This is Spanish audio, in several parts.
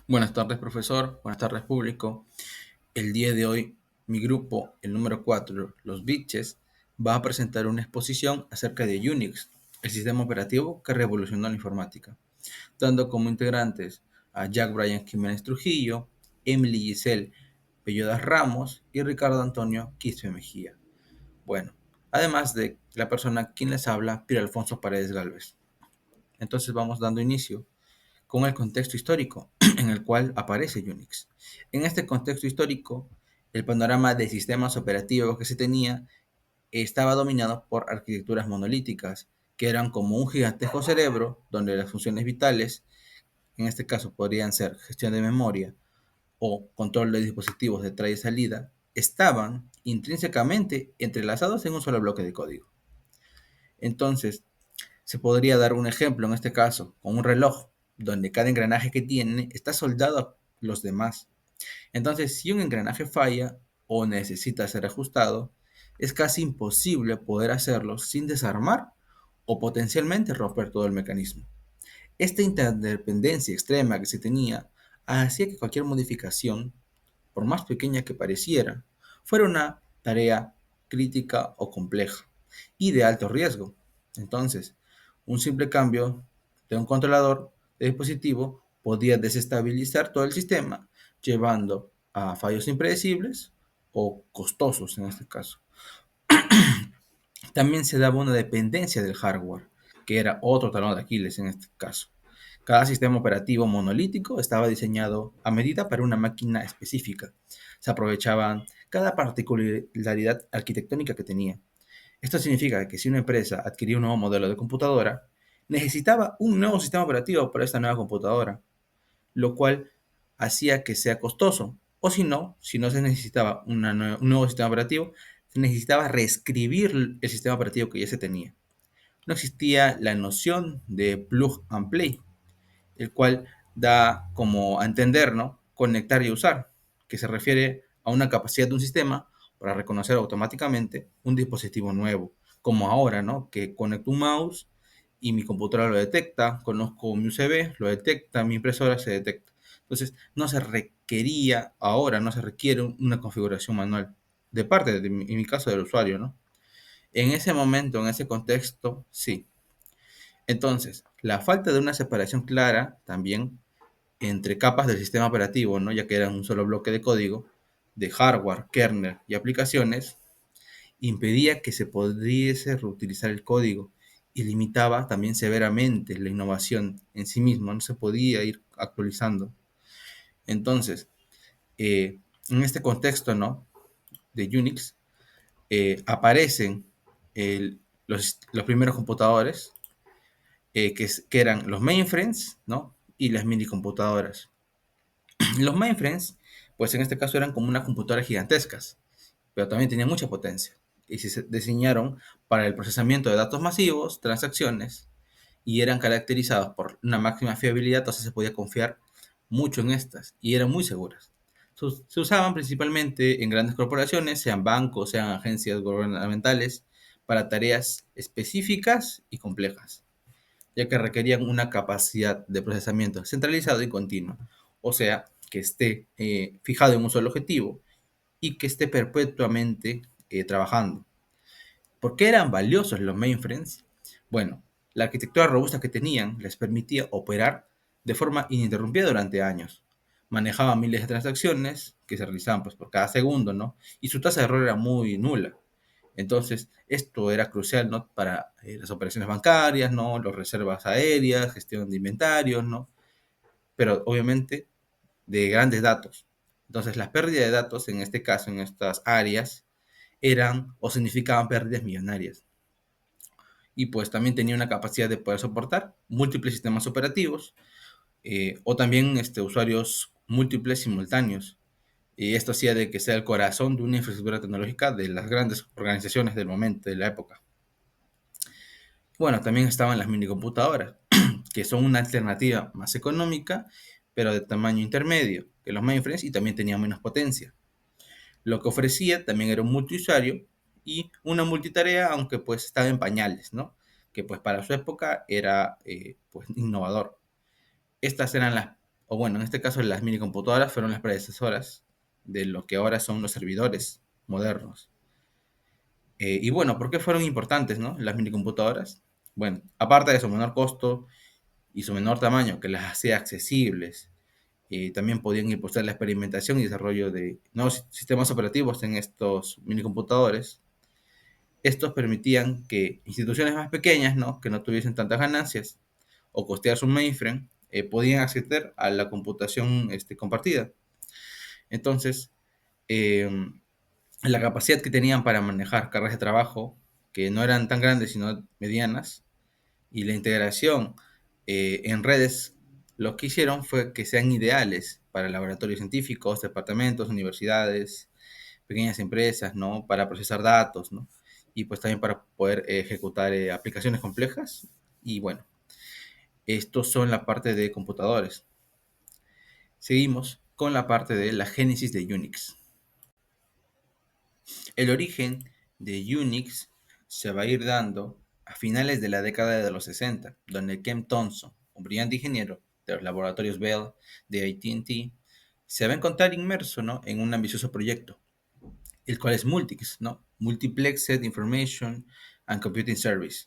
Buenas tardes, profesor. Buenas tardes, público. El día de hoy, mi grupo, el número 4, los Bitches, va a presentar una exposición acerca de Unix, el sistema operativo que revolucionó la informática, dando como integrantes a Jack Bryan Jiménez Trujillo, Emily Giselle Bellodas Ramos y Ricardo Antonio Quispe Mejía. Bueno, además de la persona quien les habla, Pierre Alfonso Paredes Galvez. Entonces vamos dando inicio con el contexto histórico en el cual aparece Unix. En este contexto histórico, el panorama de sistemas operativos que se tenía estaba dominado por arquitecturas monolíticas, que eran como un gigantesco cerebro donde las funciones vitales, en este caso podrían ser gestión de memoria o control de dispositivos de entrada y salida, estaban intrínsecamente entrelazados en un solo bloque de código. Entonces, se podría dar un ejemplo en este caso con un reloj, donde cada engranaje que tiene está soldado a los demás. Entonces, si un engranaje falla o necesita ser ajustado, es casi imposible poder hacerlo sin desarmar o potencialmente romper todo el mecanismo. Esta interdependencia extrema que se tenía hacía que cualquier modificación, por más pequeña que pareciera, fuera una tarea crítica o compleja y de alto riesgo. Entonces, un simple cambio de un controlador de dispositivo podía desestabilizar todo el sistema, llevando a fallos impredecibles o costosos en este caso. También se daba una dependencia del hardware, que era otro talón de Aquiles en este caso. Cada sistema operativo monolítico estaba diseñado a medida para una máquina específica. Se aprovechaban cada particularidad arquitectónica que tenía. Esto significa que si una empresa adquiría un nuevo modelo de computadora, necesitaba un nuevo sistema operativo para esta nueva computadora, lo cual hacía que sea costoso. O si no se necesitaba un nuevo sistema operativo, se necesitaba reescribir el sistema operativo que ya se tenía. No existía la noción de plug and play, el cual da como a entender, ¿no? Conectar y usar, que se refiere a una capacidad de un sistema para reconocer automáticamente un dispositivo nuevo, como ahora, ¿no? Que conecto un mouse y mi computadora lo detecta, conozco mi USB, lo detecta, mi impresora se detecta. Entonces, no se requería ahora, no se requiere una configuración manual de parte, en mi caso, del usuario, ¿no? En ese momento, en ese contexto, sí. Entonces, la falta de una separación clara también entre capas del sistema operativo, ¿no? Ya que eran un solo bloque de código, de hardware, kernel y aplicaciones, impedía que se pudiese reutilizar el código y limitaba también severamente la innovación en sí mismo, no se podía ir actualizando. Entonces, en este contexto, ¿no? De Unix, aparecen los primeros computadores, que eran los mainframes, ¿no? Y las minicomputadoras. Los mainframes, pues en este caso eran como unas computadoras gigantescas, pero también tenían mucha potencia. Y se diseñaron para el procesamiento de datos masivos, transacciones, y eran caracterizados por una máxima fiabilidad, entonces se podía confiar mucho en estas, y eran muy seguras. Se usaban principalmente en grandes corporaciones, sean bancos, sean agencias gubernamentales, para tareas específicas y complejas, ya que requerían una capacidad de procesamiento centralizado y continuo, o sea, que esté fijado en un solo objetivo y que esté perpetuamente trabajando. ¿Por qué eran valiosos los mainframes? Bueno, la arquitectura robusta que tenían les permitía operar de forma ininterrumpida durante años. Manejaban miles de transacciones que se realizaban pues, por cada segundo, ¿no? Y su tasa de error era muy nula. Entonces, esto era crucial, ¿no? Para las operaciones bancarias, ¿no? Las reservas aéreas, gestión de inventarios, ¿no? Pero obviamente de grandes datos. Entonces, las pérdidas de datos, en este caso, en estas áreas, eran o significaban pérdidas millonarias. Y pues también tenía una capacidad de poder soportar múltiples sistemas operativos o también usuarios múltiples simultáneos. Y esto hacía de que sea el corazón de una infraestructura tecnológica de las grandes organizaciones del momento, de la época. Bueno, también estaban las minicomputadoras, que son una alternativa más económica, pero de tamaño intermedio que los mainframes y también tenían menos potencia. Lo que ofrecía también era un multiusuario y una multitarea, aunque pues estaba en pañales, ¿no? Que pues para su época era pues innovador. Estas eran las o bueno, en este caso las minicomputadoras fueron las predecesoras de lo que ahora son los servidores modernos. Y bueno, ¿por qué fueron importantes, no? Las minicomputadoras. Bueno, aparte de su menor costo y su menor tamaño, que las hacía accesibles, también podían impulsar la experimentación y desarrollo de nuevos sistemas operativos en estos minicomputadores. Estos permitían que instituciones más pequeñas, ¿no? Que no tuviesen tantas ganancias o costear su mainframe, podían acceder a la computación compartida. Entonces, eh, la capacidad que tenían para manejar cargas de trabajo, que no eran tan grandes sino medianas, y la integración en redes, lo que hicieron fue que sean ideales para laboratorios científicos, departamentos, universidades, pequeñas empresas, ¿no? Para procesar datos, ¿no? Y pues también para poder ejecutar aplicaciones complejas. Y bueno, estos son la parte de computadores. Seguimos con la parte de la génesis de Unix. El origen de Unix se va a ir dando a finales de la década de los 60, donde Ken Thompson, un brillante ingeniero de los laboratorios Bell de AT&T, se va a encontrar inmerso, ¿no? En un ambicioso proyecto, el cual es Multics, ¿no? Multiplexed Information and Computing Service.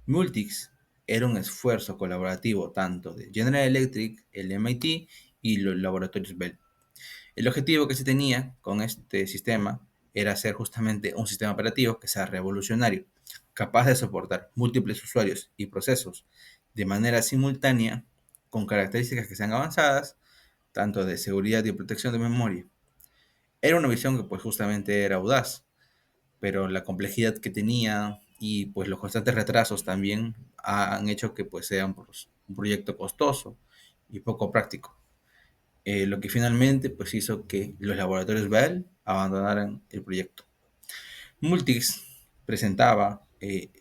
Multics era un esfuerzo colaborativo tanto de General Electric, el MIT y los laboratorios Bell. El objetivo que se tenía con este sistema era hacer justamente un sistema operativo que sea revolucionario, capaz de soportar múltiples usuarios y procesos de manera simultánea, con características que sean avanzadas, tanto de seguridad y protección de memoria. Era una visión que pues justamente era audaz, pero la complejidad que tenía y pues los constantes retrasos también han hecho que pues sea un proyecto costoso y poco práctico. Lo que finalmente pues hizo que los laboratorios Bell abandonaran el proyecto. Multics presentaba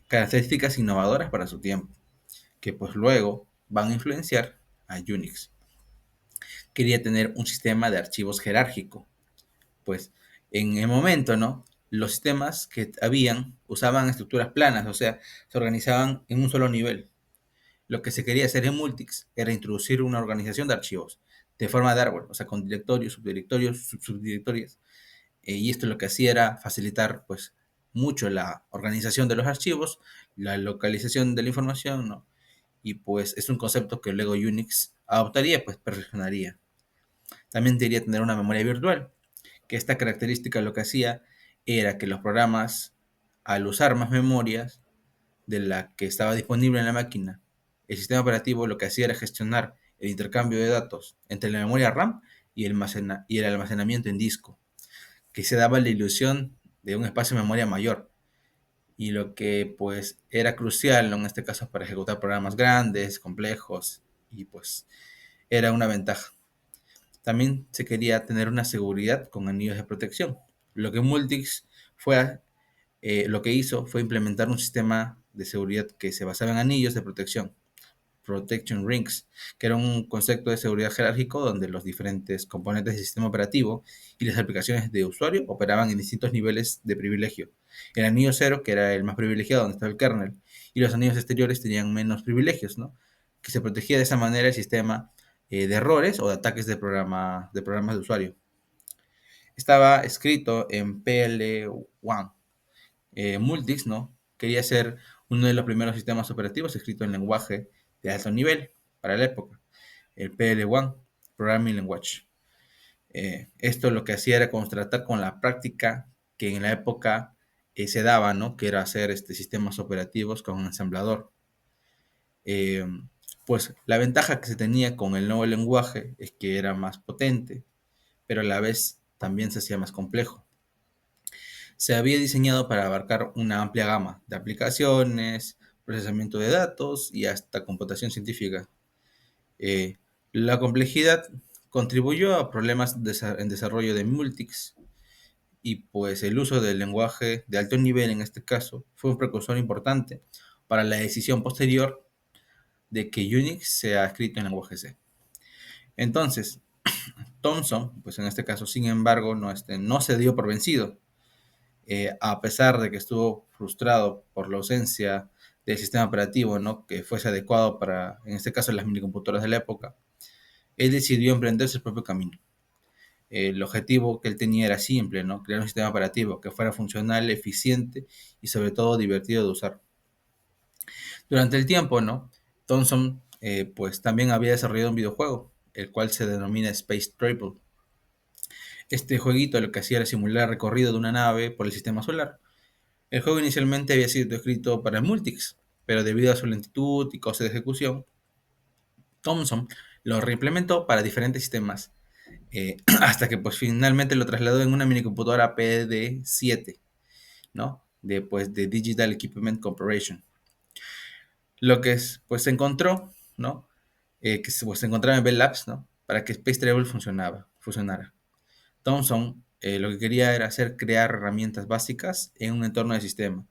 características innovadoras para su tiempo, que pues luego van a influenciar a Unix. Quería tener un sistema de archivos jerárquico, pues en el momento, ¿no? Los sistemas que habían usaban estructuras planas, o sea, se organizaban en un solo nivel. Lo que se quería hacer en Multics era introducir una organización de archivos de forma de árbol, o sea, con directorios, subdirectorios, subdirectorios. Y esto lo que hacía era facilitar, pues, mucho la organización de los archivos, la localización de la información, ¿no? Y pues es un concepto que luego Unix adoptaría, pues perfeccionaría. También debería tener una memoria virtual, que esta característica lo que hacía era que los programas, al usar más memorias de la que estaba disponible en la máquina, el sistema operativo lo que hacía era gestionar el intercambio de datos entre la memoria RAM y el almacenamiento en disco, que se daba la ilusión de un espacio de memoria mayor, y lo que pues era crucial, ¿no? En este caso para ejecutar programas grandes, complejos, y pues era una ventaja. También se quería tener una seguridad con anillos de protección. Lo que Multics lo que hizo fue implementar un sistema de seguridad que se basaba en anillos de protección, Protection Rings, que era un concepto de seguridad jerárquico donde los diferentes componentes del sistema operativo y las aplicaciones de usuario operaban en distintos niveles de privilegio. El anillo cero, que era el más privilegiado, donde estaba el kernel, y los anillos exteriores tenían menos privilegios, ¿no? Que se protegía de esa manera el sistema de errores o de ataques de programas de usuario. Estaba escrito en PL1. Multics, ¿no? Quería ser uno de los primeros sistemas operativos escrito en lenguaje de alto nivel para la época, el PL1, Programming Language. Esto lo que hacía era contrastar con la práctica que en la época se daba, ¿no? Que era hacer sistemas operativos con un ensamblador. Eh, pues la ventaja que se tenía con el nuevo lenguaje es que era más potente, pero a la vez también se hacía más complejo. Se había diseñado para abarcar una amplia gama de aplicaciones, procesamiento de datos y hasta computación científica. Eh, la complejidad contribuyó a problemas en desarrollo de Multics, y pues el uso del lenguaje de alto nivel en este caso fue un precursor importante para la decisión posterior de que Unix sea escrito en lenguaje C. Entonces, Thomson, pues en este caso, sin embargo, no se dio por vencido. A pesar de que estuvo frustrado por la ausencia del sistema operativo, ¿no? Que fuese adecuado para, en este caso, las minicomputadoras de la época. él decidió emprender su propio camino. El objetivo que él tenía era simple, ¿no? Crear un sistema operativo que fuera funcional, eficiente y sobre todo divertido de usar. Durante el tiempo, ¿no? Thomson pues también había desarrollado un videojuego, el cual se denomina Space Triple. Este jueguito lo que hacía era simular el recorrido de una nave por el sistema solar. El juego inicialmente había sido escrito para Multics, pero debido a su lentitud y coste de ejecución, Thomson lo reimplementó para diferentes sistemas, hasta que pues finalmente lo trasladó en una minicomputadora PD7, ¿no? De Digital Equipment Corporation. Lo que es, pues se encontró, ¿no? Pues, se encontraba en Bell Labs, ¿no? Para que Space Travel funcionara. Thomson lo que quería era hacer crear herramientas básicas en un entorno de sistema.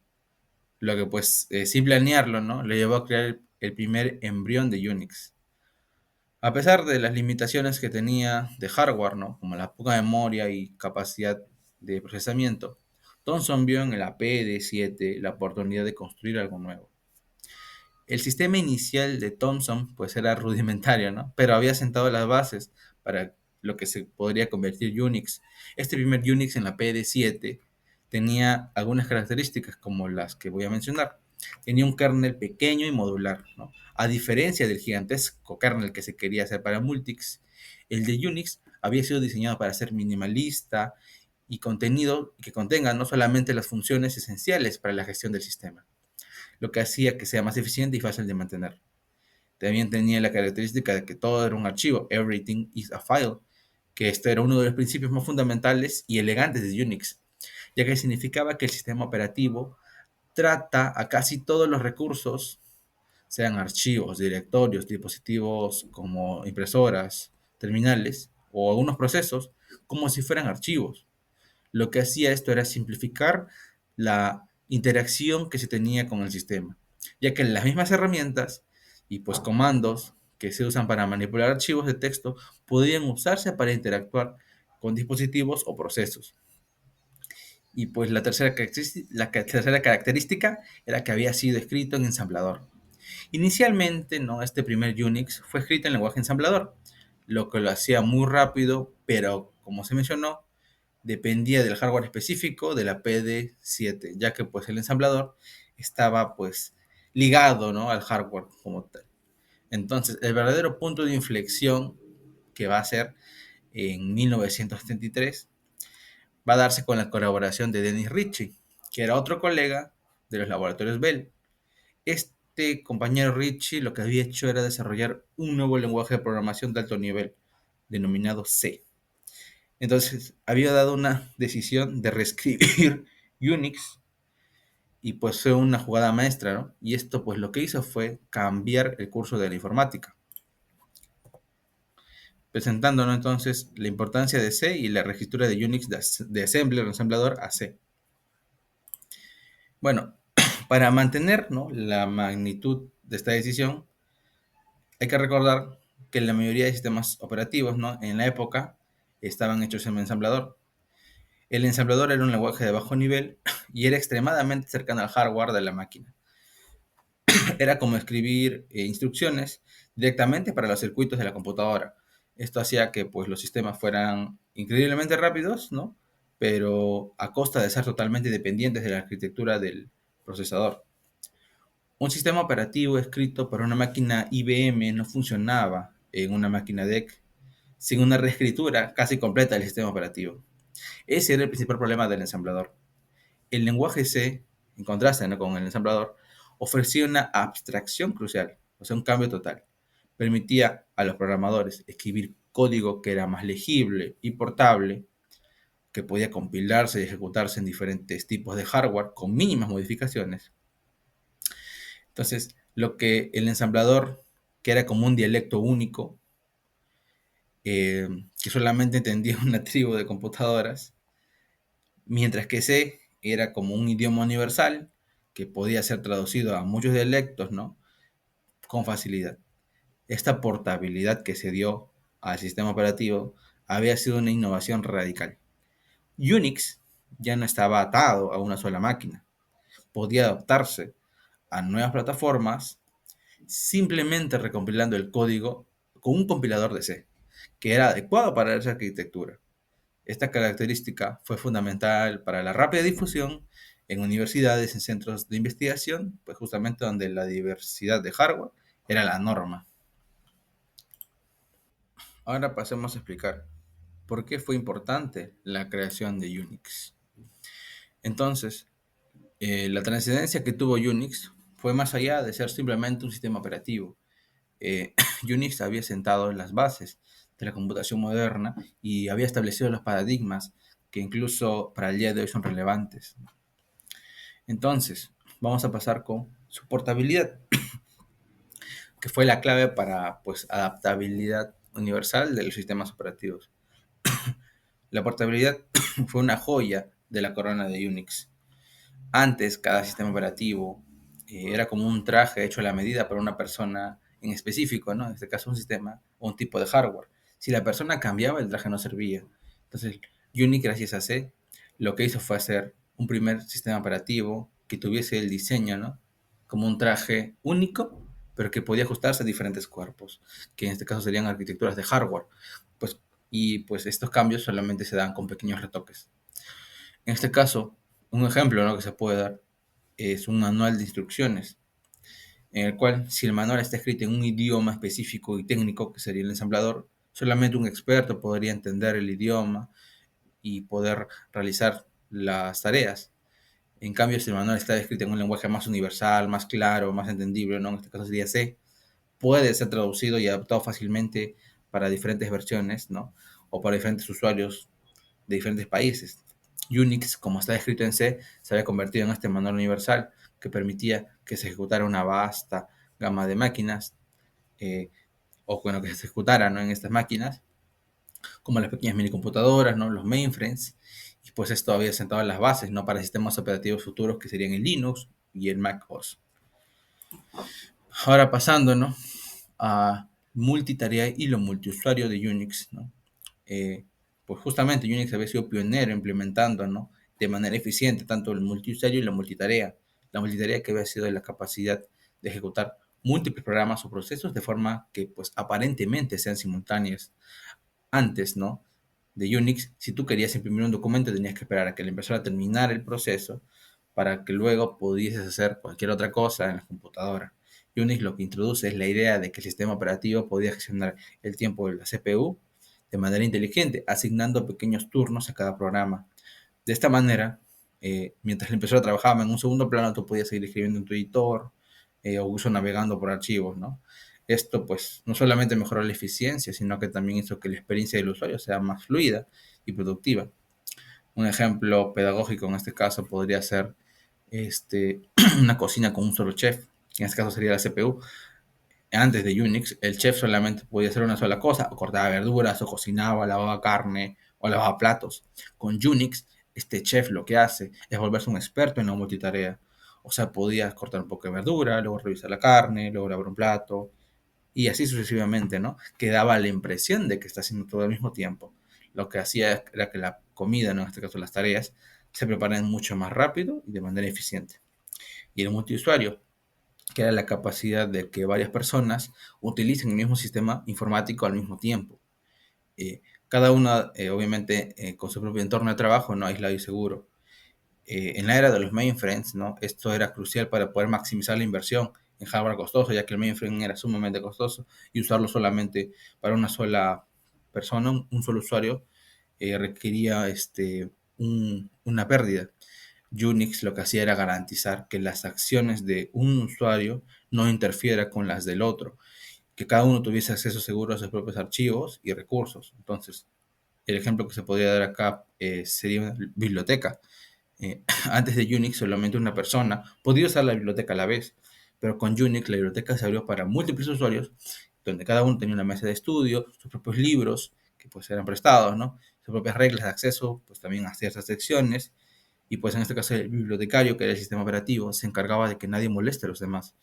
Lo que pues sin planearlo, ¿no? Le llevó a crear el primer embrión de Unix. A pesar de las limitaciones que tenía de hardware, ¿no? Como la poca memoria y capacidad de procesamiento, Thomson vio en el APD7 la oportunidad de construir algo nuevo. El sistema inicial de Thomson pues era rudimentario, ¿no? Pero había sentado las bases para lo que se podría convertir Unix. Este primer Unix en la PD7 tenía algunas características como las que voy a mencionar. Tenía un kernel pequeño y modular, ¿no? A diferencia del gigantesco kernel que se quería hacer para Multics, el de Unix había sido diseñado para ser minimalista y contenido que contenga no solamente las funciones esenciales para la gestión del sistema, lo que hacía que sea más eficiente y fácil de mantener. También tenía la característica de que todo era un archivo, everything is a file, que este era uno de los principios más fundamentales y elegantes de Unix, ya que significaba que el sistema operativo trata a casi todos los recursos, sean archivos, directorios, dispositivos como impresoras, terminales o algunos procesos, como si fueran archivos. Lo que hacía esto era simplificar la interacción que se tenía con el sistema, ya que las mismas herramientas y pues comandos que se usan para manipular archivos de texto podían usarse para interactuar con dispositivos o procesos. Y pues la tercera característica era que había sido escrito en ensamblador. Inicialmente, ¿no? Este primer Unix fue escrito en lenguaje ensamblador, lo que lo hacía muy rápido, pero como se mencionó, dependía del hardware específico de la PD7, ya que pues el ensamblador estaba pues ligado, ¿no? al hardware como tal. Entonces, el verdadero punto de inflexión que va a ser en 1973 va a darse con la colaboración de Dennis Ritchie, que era otro colega de los laboratorios Bell. Este compañero Ritchie lo que había hecho era desarrollar un nuevo lenguaje de programación de alto nivel, denominado C. Entonces, había dado una decisión de reescribir Unix y pues fue una jugada maestra, ¿no? Y esto pues lo que hizo fue cambiar el curso de la informática, presentándonos entonces la importancia de C y la reescritura de Unix de assembler o ensamblador a C. Bueno, para mantener, ¿no? la magnitud de esta decisión, hay que recordar que la mayoría de sistemas operativos, ¿no? en la época estaban hechos en ensamblador. El ensamblador era un lenguaje de bajo nivel y era extremadamente cercano al hardware de la máquina. Era como escribir instrucciones directamente para los circuitos de la computadora. Esto hacía que pues, los sistemas fueran increíblemente rápidos, ¿no? Pero a costa de ser totalmente dependientes de la arquitectura del procesador. Un sistema operativo escrito para una máquina IBM no funcionaba en una máquina DEC sin una reescritura casi completa del sistema operativo. Ese era el principal problema del ensamblador. El lenguaje C, en contraste, ¿no? con el ensamblador, ofrecía una abstracción crucial, o sea, un cambio total. Permitía a los programadores escribir código que era más legible y portable, que podía compilarse y ejecutarse en diferentes tipos de hardware con mínimas modificaciones. Entonces, lo que el ensamblador, que era como un dialecto único, que solamente entendía una tribu de computadoras, mientras que C era como un idioma universal que podía ser traducido a muchos dialectos, ¿no? Con facilidad. Esta portabilidad que se dio al sistema operativo había sido una innovación radical. Unix ya no estaba atado a una sola máquina. Podía adaptarse a nuevas plataformas simplemente recompilando el código con un compilador de C. que era adecuado para esa arquitectura. Esta característica fue fundamental para la rápida difusión en universidades, en centros de investigación, pues justamente donde la diversidad de hardware era la norma. Ahora pasemos a explicar por qué fue importante la creación de Unix. Entonces, la trascendencia que tuvo Unix fue más allá de ser simplemente un sistema operativo. Unix había sentado las bases de la computación moderna y había establecido los paradigmas que incluso para el día de hoy son relevantes. Entonces, vamos a pasar con su portabilidad, que fue la clave para pues, adaptabilidad universal de los sistemas operativos. La portabilidad fue una joya de la corona de Unix. Antes, cada sistema operativo era como un traje hecho a la medida para una persona en específico, ¿no? En este caso, un sistema o un tipo de hardware. Si la persona cambiaba, el traje no servía. Entonces, Unix, gracias a C, lo que hizo fue hacer un primer sistema operativo que tuviese el diseño, ¿no? Como un traje único, pero que podía ajustarse a diferentes cuerpos, que en este caso serían arquitecturas de hardware. Pues, y pues estos cambios solamente se dan con pequeños retoques. En este caso, un ejemplo, ¿no?, que se puede dar es un manual de instrucciones, en el cual si el manual está escrito en un idioma específico y técnico, que sería el ensamblador, solamente un experto podría entender el idioma y poder realizar las tareas. En cambio, si el manual está escrito en un lenguaje más universal, más claro, más entendible, ¿no?, en este caso sería C, puede ser traducido y adaptado fácilmente para diferentes versiones, ¿no?, o para diferentes usuarios de diferentes países. Unix, como está escrito en C, se había convertido en este manual universal que permitía que se ejecutara una vasta gama de máquinas, eh, o bueno, que se ejecutara, ¿no?, en estas máquinas, como las pequeñas minicomputadoras, ¿no?, los mainframes, y pues esto había sentado las bases, ¿no?, para sistemas operativos futuros que serían el Linux y el Mac OS. Ahora pasando, ¿no?, a multitarea y lo multiusuario de Unix, ¿no? Pues justamente Unix había sido pionero implementando, ¿no?, de manera eficiente tanto el multiusuario y la multitarea. La multitarea que había sido la capacidad de ejecutar múltiples programas o procesos de forma que pues aparentemente sean simultáneas. Antes, ¿no?, de Unix, si tú querías imprimir un documento tenías que esperar a que la impresora terminara el proceso para que luego pudieses hacer cualquier otra cosa en la computadora. Unix lo que introduce es la idea de que el sistema operativo podía gestionar el tiempo de la CPU de manera inteligente, asignando pequeños turnos a cada programa. De esta manera, mientras la impresora trabajaba en un segundo plano, tú podías seguir escribiendo en tu editor, o incluso navegando por archivos, ¿no? Esto pues no solamente mejoró la eficiencia, sino que también hizo que la experiencia del usuario sea más fluida y productiva. Un ejemplo pedagógico en este caso podría ser una cocina con un solo chef, en este caso sería la CPU. Antes de Unix, el chef solamente podía hacer una sola cosa, o cortaba verduras, o cocinaba, lavaba carne, o lavaba platos. Con Unix, este chef lo que hace es volverse un experto en la multitarea. O sea, podía cortar un poco de verdura, luego revisar la carne, luego lavar un plato, y así sucesivamente, ¿no? Que daba la impresión de que está haciendo todo al mismo tiempo. Lo que hacía era que la comida, ¿no?, en este caso las tareas, se preparen mucho más rápido y de manera eficiente. Y el multiusuario, que era la capacidad de que varias personas utilicen el mismo sistema informático al mismo tiempo. Cada una, obviamente, con su propio entorno de trabajo, no aislado y seguro. En la era de los mainframes, ¿no?, esto era crucial para poder maximizar la inversión en hardware costoso, ya que el mainframe era sumamente costoso y usarlo solamente para una sola persona, un solo usuario, requería una pérdida. Unix lo que hacía era garantizar que las acciones de un usuario no interfieran con las del otro, que cada uno tuviese acceso seguro a sus propios archivos y recursos. Entonces, el ejemplo que se podría dar acá sería una biblioteca. Antes de Unix, solamente una persona podía usar la biblioteca a la vez, pero con Unix la biblioteca se abrió para múltiples usuarios, donde cada uno tenía una mesa de estudio, sus propios libros, que pues eran prestados, ¿no?, sus propias reglas de acceso, pues también a ciertas secciones, y pues en este caso el bibliotecario, que era el sistema operativo, se encargaba de que nadie moleste a los demás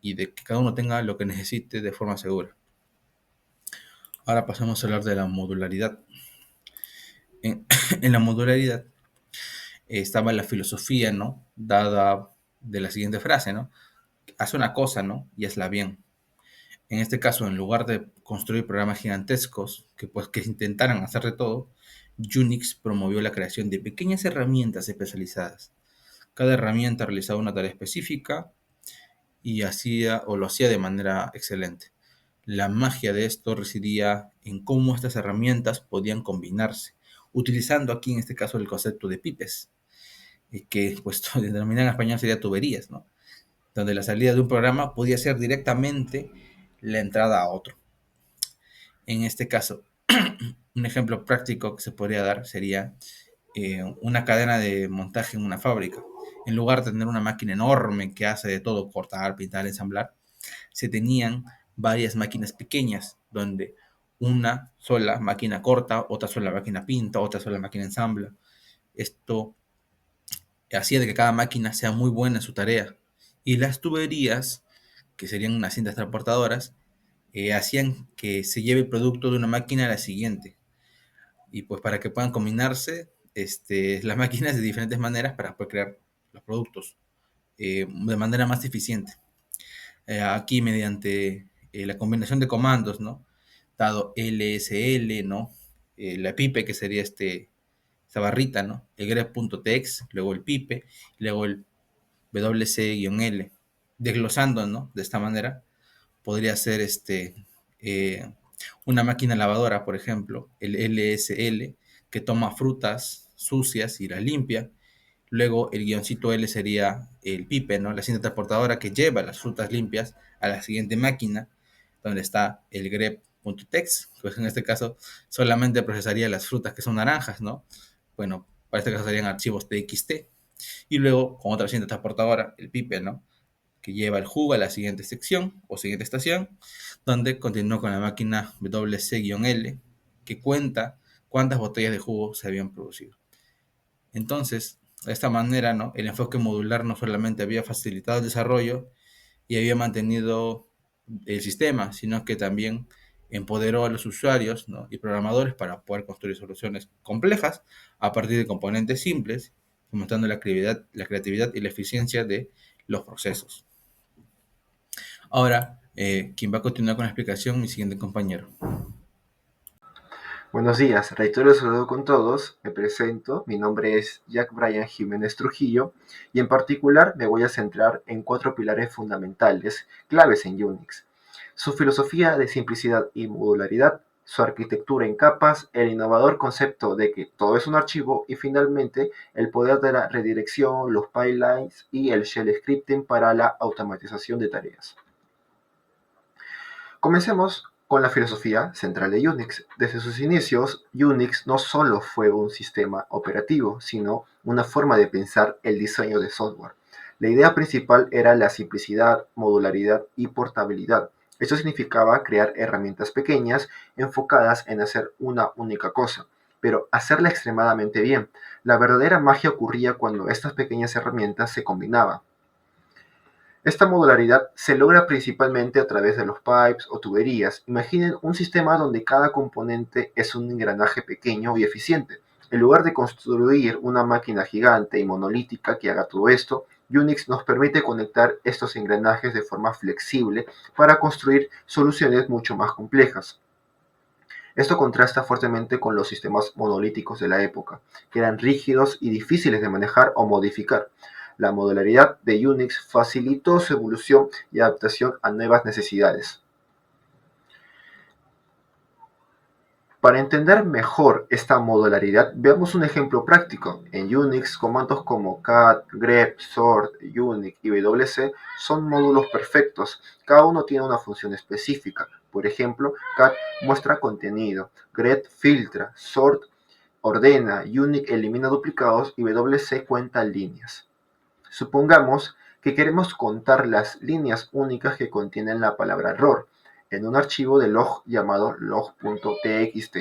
y de que cada uno tenga lo que necesite de forma segura. Ahora pasamos a hablar de la modularidad. En, en la modularidad estaba la filosofía, ¿no?, dada de la siguiente frase, ¿no? Haz una cosa, ¿no?, y hazla bien. En este caso, en lugar de construir programas gigantescos que intentaran hacer de todo, Unix promovió la creación de pequeñas herramientas especializadas. Cada herramienta realizaba una tarea específica y lo hacía de manera excelente. La magia de esto residía en cómo estas herramientas podían combinarse, utilizando aquí en este caso el concepto de pipes, que pues denominado en español sería tuberías, ¿no? Donde la salida de un programa podía ser directamente la entrada a otro. En este caso, un ejemplo práctico que se podría dar sería una cadena de montaje en una fábrica. En lugar de tener una máquina enorme que hace de todo, cortar, pintar, ensamblar, se tenían varias máquinas pequeñas donde una sola máquina corta, otra sola máquina pinta, otra sola máquina ensambla. Esto hacía de que cada máquina sea muy buena en su tarea. Y las tuberías, que serían unas cintas transportadoras, hacían que se lleve el producto de una máquina a la siguiente. Y pues para que puedan combinarse las máquinas de diferentes maneras para poder crear los productos de manera más eficiente. Aquí mediante la combinación de comandos, ¿no? Dado LSL, ¿no? La pipe, que sería esta barrita, ¿no? El grep.txt, luego el pipe, luego el wc-l. Desglosando, ¿no? De esta manera, podría ser eh, una máquina lavadora, por ejemplo, el LSL, que toma frutas sucias y las limpia. Luego el guioncito L sería el pipe, ¿no? La cinta transportadora que lleva las frutas limpias a la siguiente máquina, donde está el grep.txt, pues en este caso solamente procesaría las frutas que son naranjas, ¿no? Bueno, para este caso serían archivos txt. Y luego con otra cinta transportadora, el pipe, ¿no? Que lleva el jugo a la siguiente sección o siguiente estación, donde continúa con la máquina WC-L, que cuenta cuántas botellas de jugo se habían producido. Entonces, de esta manera, ¿no? El enfoque modular no solamente había facilitado el desarrollo y había mantenido el sistema, sino que también empoderó a los usuarios, ¿no? y programadores para poder construir soluciones complejas a partir de componentes simples, fomentando la creatividad y la eficiencia de los procesos. Ahora, quien va a continuar con la explicación, mi siguiente compañero. Buenos días, reitero el saludo con todos, me presento, mi nombre es Jack Brian Jiménez Trujillo y en particular me voy a centrar en 4 pilares fundamentales, claves en Unix. Su filosofía de simplicidad y modularidad, su arquitectura en capas, el innovador concepto de que todo es un archivo y finalmente el poder de la redirección, los pipelines y el shell scripting para la automatización de tareas. Comencemos con la filosofía central de Unix. Desde sus inicios, Unix no solo fue un sistema operativo, sino una forma de pensar el diseño de software. La idea principal era la simplicidad, modularidad y portabilidad. Esto significaba crear herramientas pequeñas enfocadas en hacer una única cosa, pero hacerla extremadamente bien. La verdadera magia ocurría cuando estas pequeñas herramientas se combinaban. Esta modularidad se logra principalmente a través de los pipes o tuberías. Imaginen un sistema donde cada componente es un engranaje pequeño y eficiente. En lugar de construir una máquina gigante y monolítica que haga todo esto, Unix nos permite conectar estos engranajes de forma flexible para construir soluciones mucho más complejas. Esto contrasta fuertemente con los sistemas monolíticos de la época, que eran rígidos y difíciles de manejar o modificar. La modularidad de Unix facilitó su evolución y adaptación a nuevas necesidades. Para entender mejor esta modularidad, veamos un ejemplo práctico. En Unix, comandos como cat, grep, sort, unic y wc son módulos perfectos. Cada uno tiene una función específica. Por ejemplo, cat muestra contenido, grep filtra, sort ordena, unic elimina duplicados y wc cuenta líneas. Supongamos que queremos contar las líneas únicas que contienen la palabra error en un archivo de log llamado log.txt.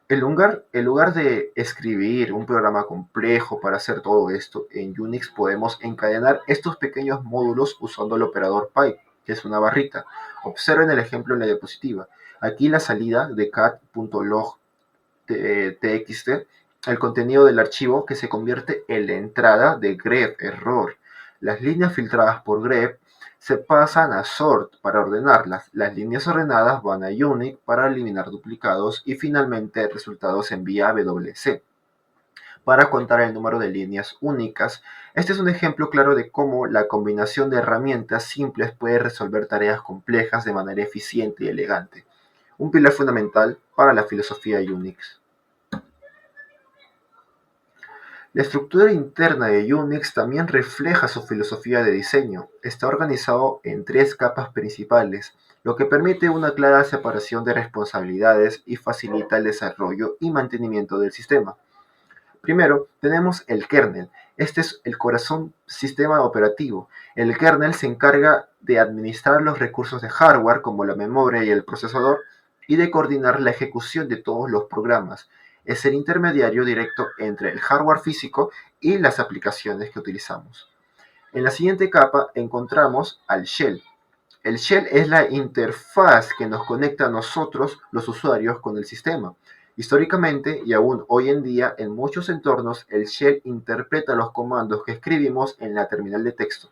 En lugar de escribir un programa complejo para hacer todo esto, en Unix podemos encadenar estos pequeños módulos usando el operador pipe, que es una barrita. Observen el ejemplo en la diapositiva. Aquí la salida de cat.log.txt, el contenido del archivo que se convierte en la entrada de grep error. Las líneas filtradas por grep se pasan a sort para ordenarlas. Las líneas ordenadas van a unique para eliminar duplicados y finalmente el resultado se envía a WC para contar el número de líneas únicas. Este es un ejemplo claro de cómo la combinación de herramientas simples puede resolver tareas complejas de manera eficiente y elegante. Un pilar fundamental para la filosofía Unix. La estructura interna de Unix también refleja su filosofía de diseño. Está organizado en 3 capas principales, lo que permite una clara separación de responsabilidades y facilita el desarrollo y mantenimiento del sistema. Primero, tenemos el kernel. Este es el corazón sistema operativo. El kernel se encarga de administrar los recursos de hardware como la memoria y el procesador y de coordinar la ejecución de todos los programas. Es el intermediario directo entre el hardware físico y las aplicaciones que utilizamos. En la siguiente capa encontramos al shell. El shell es la interfaz que nos conecta a nosotros, los usuarios, con el sistema. Históricamente y aún hoy en día, en muchos entornos, el shell interpreta los comandos que escribimos en la terminal de texto.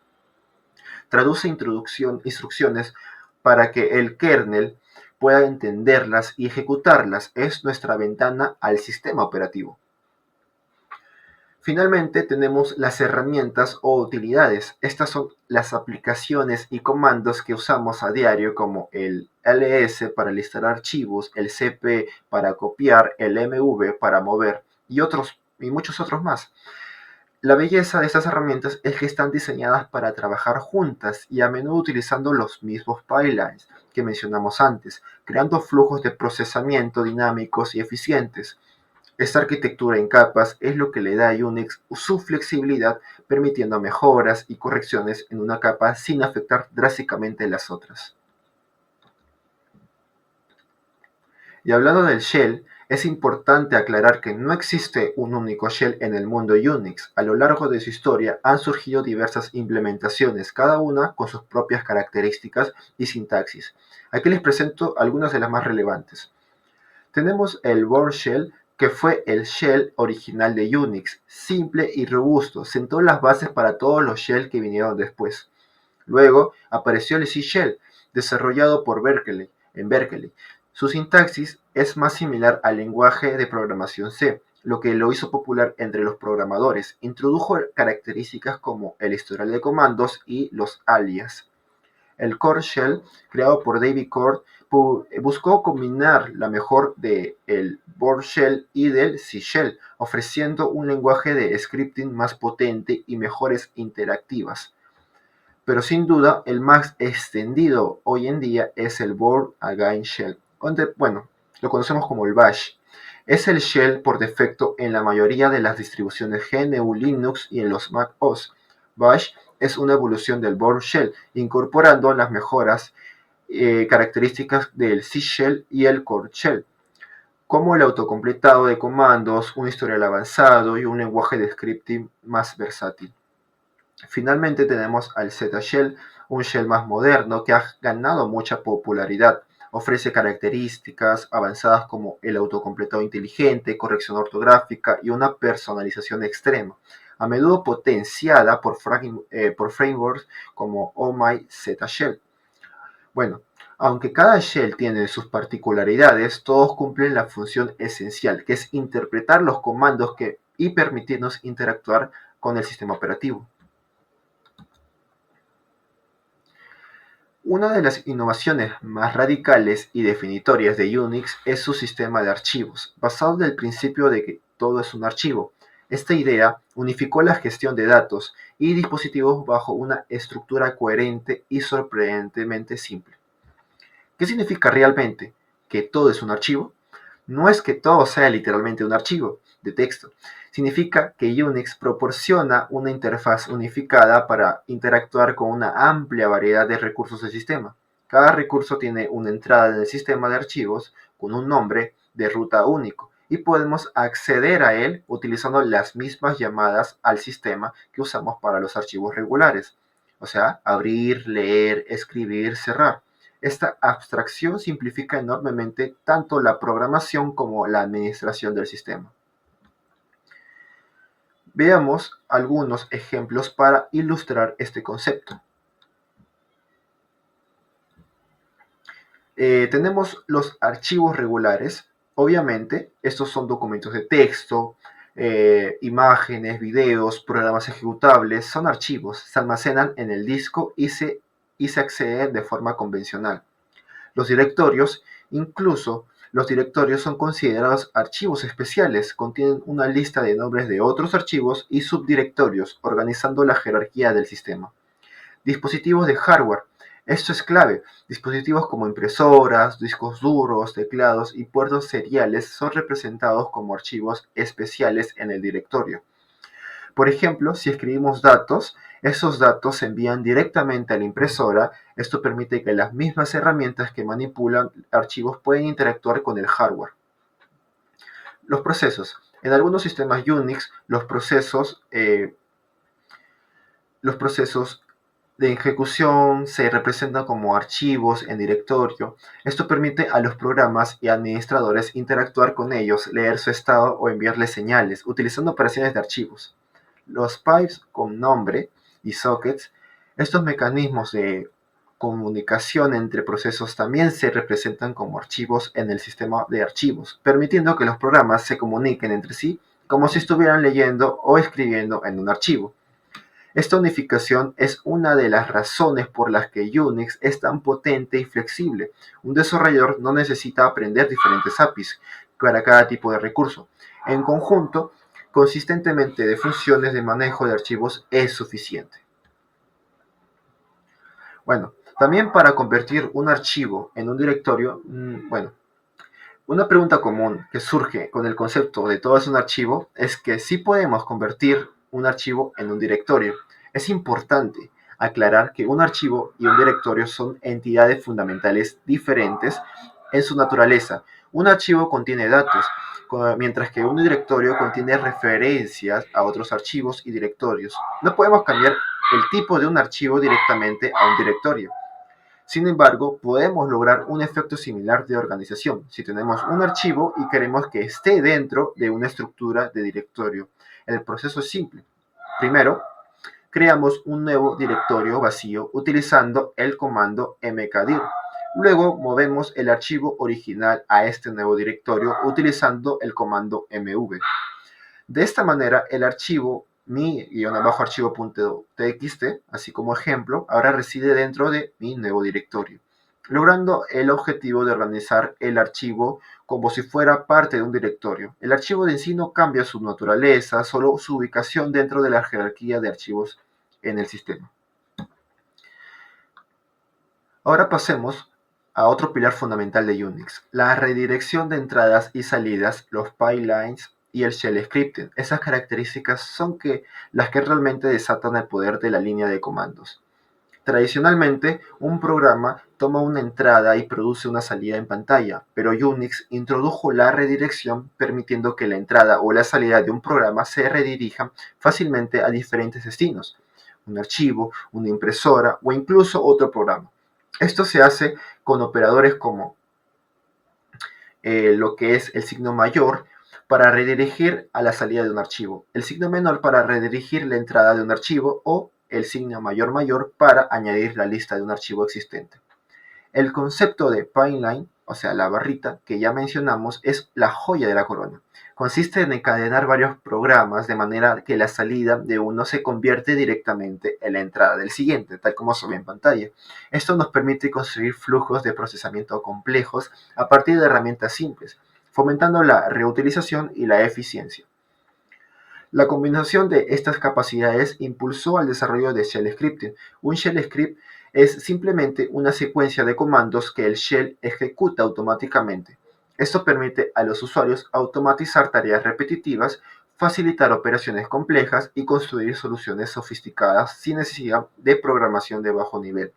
Traduce instrucciones para que el kernel pueda entenderlas y ejecutarlas. Es nuestra ventana al sistema operativo. Finalmente tenemos las herramientas o utilidades. Estas son las aplicaciones y comandos que usamos a diario como el ls para listar archivos, el cp para copiar, el mv para mover y muchos otros más. La belleza de estas herramientas es que están diseñadas para trabajar juntas y a menudo utilizando los mismos pipelines que mencionamos antes, creando flujos de procesamiento dinámicos y eficientes. Esta arquitectura en capas es lo que le da a Unix su flexibilidad, permitiendo mejoras y correcciones en una capa sin afectar drásticamente las otras. Y hablando del shell, es importante aclarar que no existe un único shell en el mundo Unix. A lo largo de su historia han surgido diversas implementaciones, cada una con sus propias características y sintaxis. Aquí les presento algunas de las más relevantes. Tenemos el Bourne Shell, que fue el shell original de Unix, simple y robusto, sentó las bases para todos los shells que vinieron después. Luego apareció el C Shell, desarrollado por Berkeley, en Berkeley. Su sintaxis es más similar al lenguaje de programación C, lo que lo hizo popular entre los programadores. Introdujo características como el historial de comandos y los alias. El Core Shell, creado por David Core, buscó combinar la mejor del Bourne Shell y del C Shell, ofreciendo un lenguaje de scripting más potente y mejores interactivas. Pero sin duda, el más extendido hoy en día es el Bourne Again Shell, donde, lo conocemos como el Bash. Es el shell por defecto en la mayoría de las distribuciones GNU Linux y en los Mac OS. Bash es una evolución del Bourne Shell, incorporando las mejoras características del C Shell y el Core Shell, como el autocompletado de comandos, un historial avanzado y un lenguaje de scripting más versátil. Finalmente tenemos al Z Shell, un shell más moderno que ha ganado mucha popularidad. Ofrece características avanzadas como el autocompletado inteligente, corrección ortográfica y una personalización extrema, a menudo potenciada por frameworks como Oh My Z Shell. Bueno, aunque cada shell tiene sus particularidades, todos cumplen la función esencial, que es interpretar los comandos y permitirnos interactuar con el sistema operativo. Una de las innovaciones más radicales y definitorias de Unix es su sistema de archivos, basado en el principio de que todo es un archivo. Esta idea unificó la gestión de datos y dispositivos bajo una estructura coherente y sorprendentemente simple. ¿Qué significa realmente que todo es un archivo? No es que todo sea literalmente un archivo de texto. Significa que Unix proporciona una interfaz unificada para interactuar con una amplia variedad de recursos del sistema. Cada recurso tiene una entrada en el sistema de archivos con un nombre de ruta único y podemos acceder a él utilizando las mismas llamadas al sistema que usamos para los archivos regulares. O sea, abrir, leer, escribir, cerrar. Esta abstracción simplifica enormemente tanto la programación como la administración del sistema. Veamos algunos ejemplos para ilustrar este concepto. Tenemos los archivos regulares. Obviamente, estos son documentos de texto, imágenes, videos, programas ejecutables, son archivos, se almacenan en el disco y se acceden de forma convencional. Los directorios, incluso los directorios son considerados archivos especiales, contienen una lista de nombres de otros archivos y subdirectorios, organizando la jerarquía del sistema. Dispositivos de hardware. Esto es clave. Dispositivos como impresoras, discos duros, teclados y puertos seriales son representados como archivos especiales en el directorio. Por ejemplo, si escribimos datos, esos datos se envían directamente a la impresora. Esto permite que las mismas herramientas que manipulan archivos puedan interactuar con el hardware. Los procesos. En algunos sistemas Unix, los procesos de ejecución se representan como archivos en directorio. Esto permite a los programas y administradores interactuar con ellos, leer su estado o enviarles señales, utilizando operaciones de archivos. Los pipes con nombre y sockets, estos mecanismos de comunicación entre procesos también se representan como archivos en el sistema de archivos, permitiendo que los programas se comuniquen entre sí como si estuvieran leyendo o escribiendo en un archivo. Esta unificación es una de las razones por las que Unix es tan potente y flexible. Un desarrollador no necesita aprender diferentes APIs para cada tipo de recurso. En conjunto, consistentemente de funciones de manejo de archivos es suficiente. Bueno, también para convertir un archivo en un directorio, una pregunta común que surge con el concepto de todo es un archivo es que sí podemos convertir un archivo en un directorio. Es importante aclarar que un archivo y un directorio son entidades fundamentales diferentes en su naturaleza. Un archivo contiene datos, mientras que un directorio contiene referencias a otros archivos y directorios. No podemos cambiar el tipo de un archivo directamente a un directorio. Sin embargo, podemos lograr un efecto similar de organización si tenemos un archivo y queremos que esté dentro de una estructura de directorio. El proceso es simple. Primero, creamos un nuevo directorio vacío utilizando el comando mkdir. Luego movemos el archivo original a este nuevo directorio utilizando el comando mv. De esta manera, el archivo mi-archivo.txt, así como ejemplo, ahora reside dentro de mi nuevo directorio, logrando el objetivo de organizar el archivo como si fuera parte de un directorio. El archivo de en sí no cambia su naturaleza, solo su ubicación dentro de la jerarquía de archivos en el sistema. Ahora pasemos a otro pilar fundamental de Unix, la redirección de entradas y salidas, los pipelines y el shell scripting. Esas características son las que realmente desatan el poder de la línea de comandos. Tradicionalmente, un programa toma una entrada y produce una salida en pantalla, pero Unix introdujo la redirección permitiendo que la entrada o la salida de un programa se redirijan fácilmente a diferentes destinos, un archivo, una impresora o incluso otro programa. Esto se hace con operadores como lo que es el signo mayor para redirigir a la salida de un archivo, el signo menor para redirigir la entrada de un archivo o el signo mayor mayor para añadir la lista de un archivo existente. El concepto de pipeline, o sea, la barrita que ya mencionamos, es la joya de la corona. Consiste en encadenar varios programas de manera que la salida de uno se convierte directamente en la entrada del siguiente, tal como se ve en pantalla. Esto nos permite construir flujos de procesamiento complejos a partir de herramientas simples, fomentando la reutilización y la eficiencia. La combinación de estas capacidades impulsó al desarrollo de shell scripting. Un shell script es simplemente una secuencia de comandos que el shell ejecuta automáticamente. Esto permite a los usuarios automatizar tareas repetitivas, facilitar operaciones complejas y construir soluciones sofisticadas sin necesidad de programación de bajo nivel.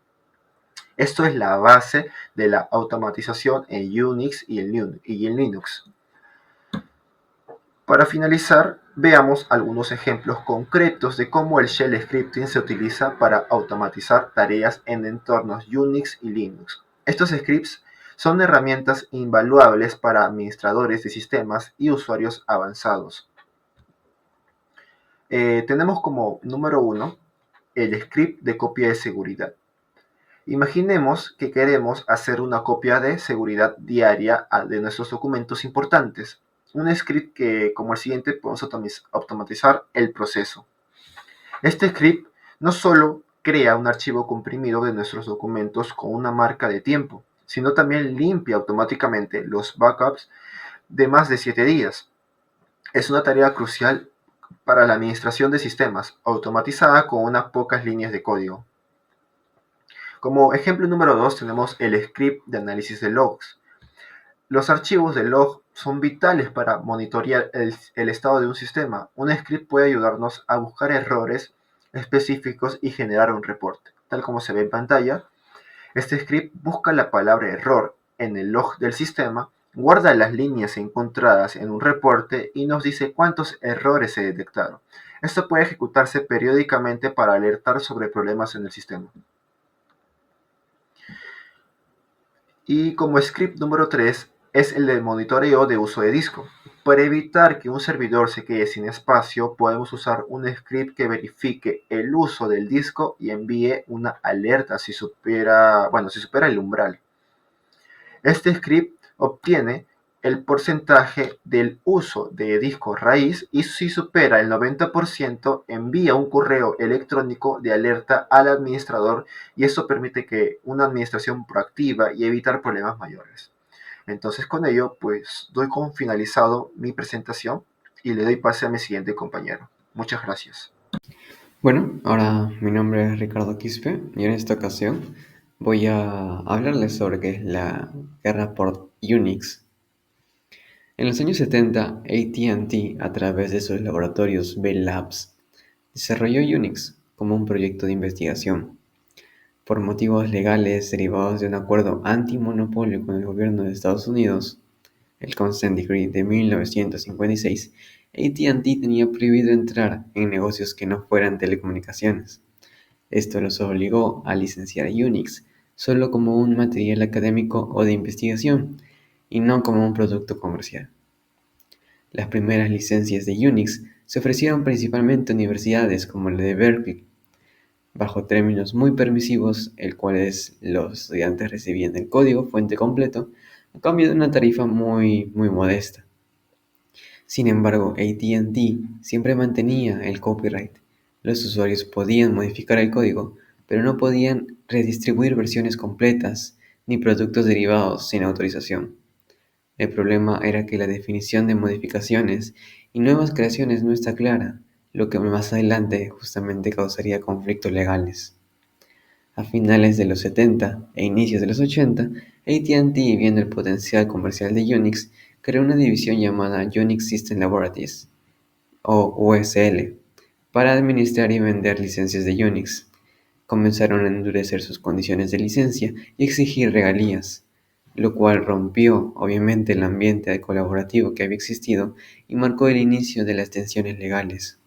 Esto es la base de la automatización en Unix y en Linux. Para finalizar, veamos algunos ejemplos concretos de cómo el shell scripting se utiliza para automatizar tareas en entornos Unix y Linux. Estos scripts son herramientas invaluables para administradores de sistemas y usuarios avanzados. Tenemos como número 1 el script de copia de seguridad. Imaginemos que queremos hacer una copia de seguridad diaria de nuestros documentos importantes. Un script que, como el siguiente, podemos automatizar el proceso. Este script no solo crea un archivo comprimido de nuestros documentos con una marca de tiempo, sino también limpia automáticamente los backups de más de 7 días. Es una tarea crucial para la administración de sistemas, automatizada con unas pocas líneas de código. Como ejemplo número 2 tenemos el script de análisis de logs. Los archivos de log son vitales para monitorear el estado de un sistema. Un script puede ayudarnos a buscar errores específicos y generar un reporte. Tal como se ve en pantalla, este script busca la palabra error en el log del sistema, guarda las líneas encontradas en un reporte y nos dice cuántos errores se detectaron. Esto puede ejecutarse periódicamente para alertar sobre problemas en el sistema. Y como script número 3 es el de monitoreo de uso de disco. Para evitar que un servidor se quede sin espacio, podemos usar un script que verifique el uso del disco y envíe una alerta si supera el umbral. Este script obtiene el porcentaje del uso de disco raíz y si supera el 90% envía un correo electrónico de alerta al administrador y eso permite que una administración proactiva y evitar problemas mayores. Entonces con ello pues doy como finalizado mi presentación y le doy pase a mi siguiente compañero. Muchas gracias. Bueno, ahora mi nombre es Ricardo Quispe y en esta ocasión voy a hablarles sobre qué es la guerra por Unix. En los años 70, AT&T, a través de sus laboratorios Bell Labs, desarrolló Unix como un proyecto de investigación. Por motivos legales derivados de un acuerdo antimonopolio con el gobierno de Estados Unidos, el Consent Decree de 1956, AT&T tenía prohibido entrar en negocios que no fueran telecomunicaciones. Esto los obligó a licenciar Unix solo como un material académico o de investigación, y no como un producto comercial. Las primeras licencias de Unix se ofrecieron principalmente a universidades como la de Berkeley, bajo términos muy permisivos, el cuales los estudiantes recibían el código fuente completo a cambio de una tarifa muy modesta. Sin embargo, AT&T siempre mantenía el copyright. Los usuarios podían modificar el código, pero no podían redistribuir versiones completas ni productos derivados sin autorización. El problema era que la definición de modificaciones y nuevas creaciones no está clara, lo que más adelante justamente causaría conflictos legales. A finales de los 70 e inicios de los 80, AT&T, viendo el potencial comercial de Unix, creó una división llamada Unix System Laboratories, o USL, para administrar y vender licencias de Unix. Comenzaron a endurecer sus condiciones de licencia y exigir regalías, lo cual rompió obviamente el ambiente colaborativo que había existido y marcó el inicio de las tensiones legales.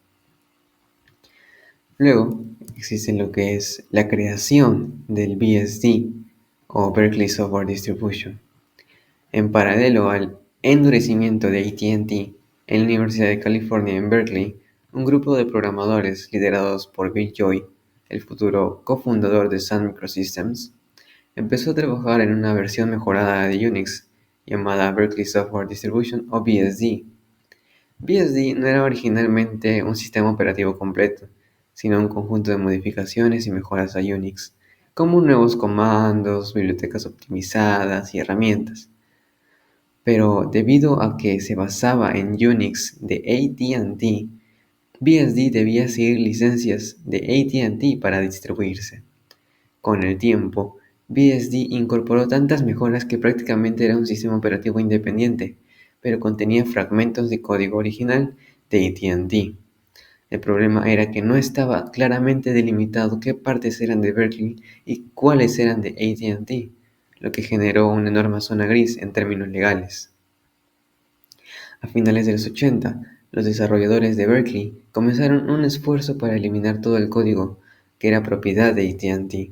Luego existe lo que es la creación del BSD o Berkeley Software Distribution. En paralelo al endurecimiento de AT&T, en la Universidad de California en Berkeley, un grupo de programadores liderados por Bill Joy, el futuro cofundador de Sun Microsystems, empezó a trabajar en una versión mejorada de Unix llamada Berkeley Software Distribution o BSD. BSD no era originalmente un sistema operativo completo, sino un conjunto de modificaciones y mejoras a Unix, como nuevos comandos, bibliotecas optimizadas y herramientas. Pero debido a que se basaba en Unix de AT&T, BSD debía seguir licencias de AT&T para distribuirse. Con el tiempo, BSD incorporó tantas mejoras que prácticamente era un sistema operativo independiente, pero contenía fragmentos de código original de AT&T. El problema era que no estaba claramente delimitado qué partes eran de Berkeley y cuáles eran de AT&T, lo que generó una enorme zona gris en términos legales. A finales de los 80, los desarrolladores de Berkeley comenzaron un esfuerzo para eliminar todo el código que era propiedad de AT&T.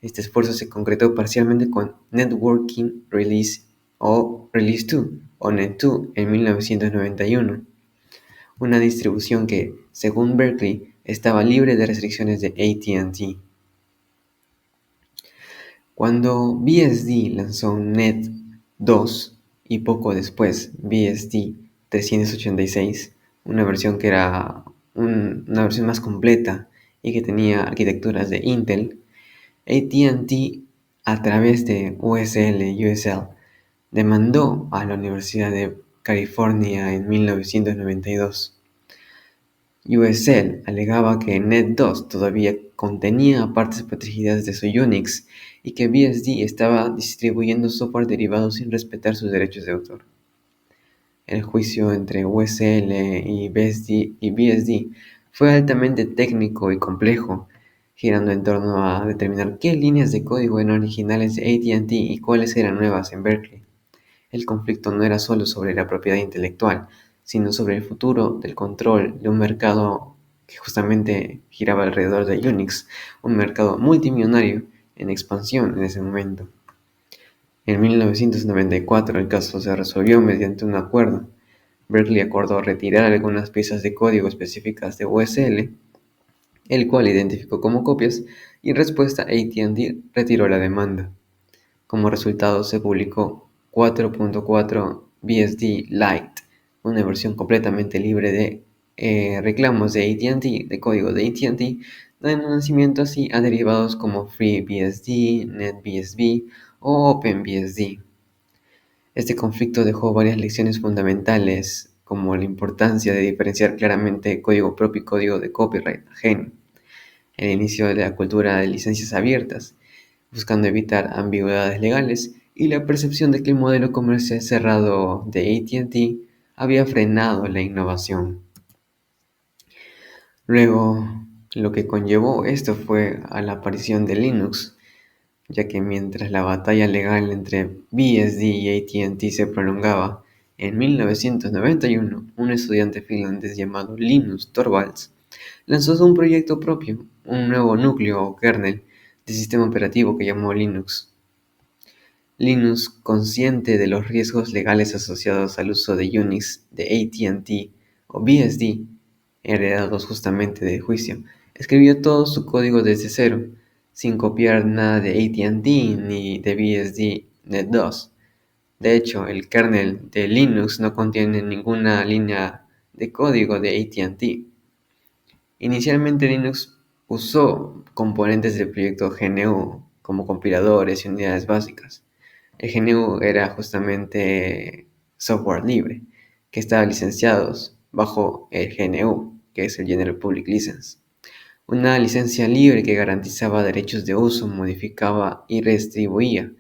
Este esfuerzo se concretó parcialmente con Networking Release o Release 2 o Net2 en 1991, una distribución que, según Berkeley, estaba libre de restricciones de AT&T. Cuando BSD lanzó Net 2 y poco después BSD 386, una versión que era una versión más completa y que tenía arquitecturas de Intel, AT&T a través de USL demandó a la Universidad de California en 1992. USL alegaba que Net2 todavía contenía partes protegidas de su Unix y que BSD estaba distribuyendo software derivado sin respetar sus derechos de autor. El juicio entre USL y BSD fue altamente técnico y complejo, girando en torno a determinar qué líneas de código eran originales de AT&T y cuáles eran nuevas en Berkeley. El conflicto no era solo sobre la propiedad intelectual, sino sobre el futuro del control de un mercado que justamente giraba alrededor de Unix, un mercado multimillonario en expansión en ese momento. En 1994 el caso se resolvió mediante un acuerdo. Berkeley acordó retirar algunas piezas de código específicas de USL, el cual identificó como copias, y en respuesta AT&T retiró la demanda. Como resultado se publicó 4.4 BSD Lite, una versión completamente libre de reclamos de AT&T, de código de AT&T, dando nacimiento así a derivados como FreeBSD, NetBSD o OpenBSD. Este conflicto dejó varias lecciones fundamentales, como la importancia de diferenciar claramente código propio y código de copyright ajeno, el inicio de la cultura de licencias abiertas, buscando evitar ambigüedades legales, y la percepción de que el modelo comercial cerrado de AT&T había frenado la innovación. Luego, lo que conllevó esto fue a la aparición de Linux, ya que mientras la batalla legal entre BSD y AT&T se prolongaba, en 1991 un estudiante finlandés llamado Linus Torvalds lanzó un proyecto propio, un nuevo núcleo o kernel de sistema operativo que llamó Linux. Linux, consciente de los riesgos legales asociados al uso de Unix de AT&T o BSD, heredados justamente del juicio, escribió todo su código desde cero, sin copiar nada de AT&T ni de BSD Net2. De hecho, el kernel de Linux no contiene ninguna línea de código de AT&T. Inicialmente Linux usó componentes del proyecto GNU como compiladores y unidades básicas. El GNU era justamente software libre, que estaba licenciados bajo el GNU, que es el General Public License. Una licencia libre que garantizaba derechos de uso, modificaba y redistribuía,